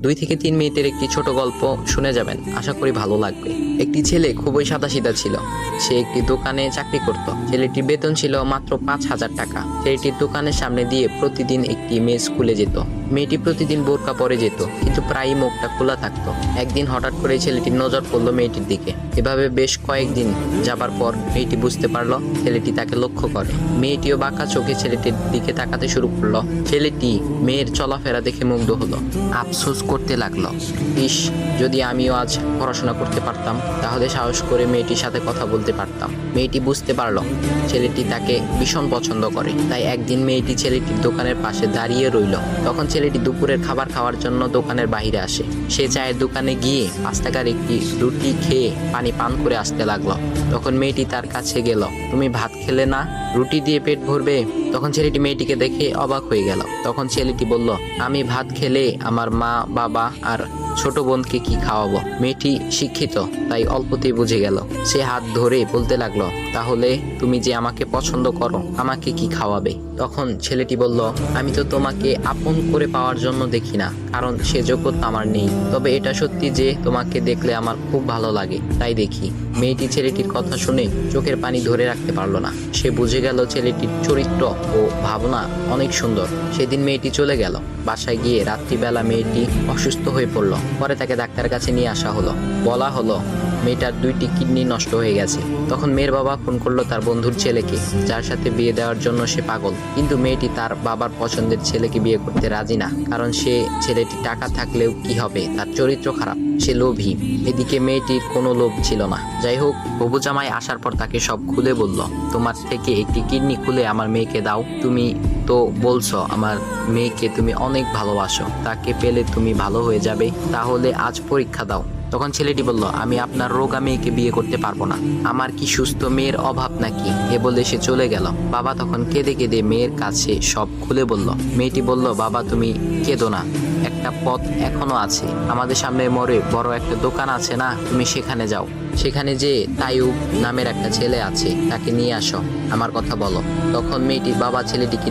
2 থেকে 3 মিনিটের একটি ছোট গল্প শুনে যাবেন, আশা করি ভালো লাগবে। একটি ছেলে খুবই সাদাসিধা ছিল। সে একটি দোকানে চাকরি করত। ছেলেটির বেতন ছিল মাত্র 5,000 টাকা। ছেলেটির দোকানের সামনে দিয়ে প্রতিদিন একটি মেয়ে স্কুলে যেত। মেয়েটি প্রতিদিন বোরকা পরে যেত, কিন্তু প্রায়ই মুখটা খোলা থাকতো। একদিন হঠাৎ করে ছেলেটির নজর পড়লো মেয়েটির দিকে। এভাবে বেশ কয়েকদিন যাবার পর মেয়েটি বুঝতে পারলো ছেলেটি তাকে লক্ষ্য করে। মেয়েটিও বাঁকা চোখে ছেলেটির দিকে তাকাতে শুরু করলো। ছেলেটি মেয়ের চলাফেরা দেখে মুগ্ধ হলো। আফসোস করতে লাগলো, ইস, যদি আমিও আজ পড়াশোনা করতে পারতাম, তাহলে সাহস করে মেয়েটির সাথে কথা বলতে পারতাম। মেয়েটি বুঝতে পারলো ছেলেটি তাকে ভীষণ পছন্দ করে। তাই একদিন মেয়েটি ছেলেটির দোকানের পাশে দাঁড়িয়ে রইল। তখন ছেলেটি দুপুরের খাবার খাওয়ার জন্য দোকানের বাইরে আসে। সে চায়ের দোকানে গিয়ে 5 টাকার একটি রুটি খেয়ে পানি পান করে আসতে লাগলো। তখন মেয়েটি তার কাছে গেল। তুমি ভাত খেলে না, রুটি দিয়ে পেট ভরবে? তখন ছেলেটি মেয়েটিকে দেখে অবাক হয়ে গেল। তখন ছেলেটি বলল, আমি ভাত খেলে আমার মা, বাবা আর ছোট বোনকে কি খাওয়াবো? মেয়েটি শিক্ষিত, তাই অল্পতেই বুঝে গেল। সে হাত ধরে বলতে লাগলো, তাহলে তুমি যে আমাকে পছন্দ করো, আমাকে কি খাওয়াবে? তখন ছেলেটি বলল, আমি তো তোমাকে আপন করে পাওয়ার জন্য দেখি না, কারণ সে যোগ্যতা আমার নেই। তবে এটা সত্যি যে তোমাকে দেখলে আমার খুব ভালো লাগে, তাই দেখি। মেয়েটি ছেলেটির কথা শুনে চোখের পানি ধরে রাখতে পারলো না। সে বুঝে গেল ছেলেটির চরিত্র ও ভাবনা অনেক সুন্দর। সেদিন মেয়েটি চলে গেল। বাসায় গিয়ে রাত্রিবেলা মেয়েটি অসুস্থ হয়ে পড়ল। পরে তাকে ডাক্তারের কাছে নিয়ে আসা হলো। বলা হলো মেয়েটার 2টি কিডনি নষ্ট হয়ে গেছে। তখন মেয়ের বাবা ফোন করলো তার বন্ধুর ছেলেকে, যার সাথে বিয়ে দেওয়ার জন্য সে পাগল। কিন্তু মেয়েটি তার বাবার পছন্দের ছেলেকে বিয়ে করতে রাজি না, কারণ সে ছেলেটি টাকা থাকলেও কি হবে, তার চরিত্র খারাপ, সে লোভী। এদিকে মেয়েটির কোনো লোভ ছিল না। যাই হোক, হবু জামাই আসার পর তাকে সব খুলে বলল, তোমার থেকে একটি কিডনি খুলে আমার মেয়েকে দাও। তুমি তো বলছো আমার মেয়েকে তুমি অনেক ভালোবাসো, তাকে পেলে তুমি ভালো হয়ে যাবে, তাহলে আজ পরীক্ষা দাও। তখন ছেলেটি বলল, আমি আপনার রোগা মেয়েকে বিয়ে করতে পারবো না, আমার কি সুস্থ মেয়ের অভাব নাকি? এ বলে সে চলে গেল। বাবা তখন কেঁদে কেঁদে মেয়ের কাছে সব খুলে বলল। মেয়েটি বলল, বাবা তুমি কেঁদো না, একটা পথ এখনো আছে, আমাদের সামনে মোড়ে বড় একটা দোকান আছে না, তুমি সেখানে যাও। সেখানে যে তাইয়ুব নামের একটা ছেলে আছে, তাকে নিয়ে আসো, আমার কথা বলো। তখন মেয়েটির বাবা ছেলেটিকে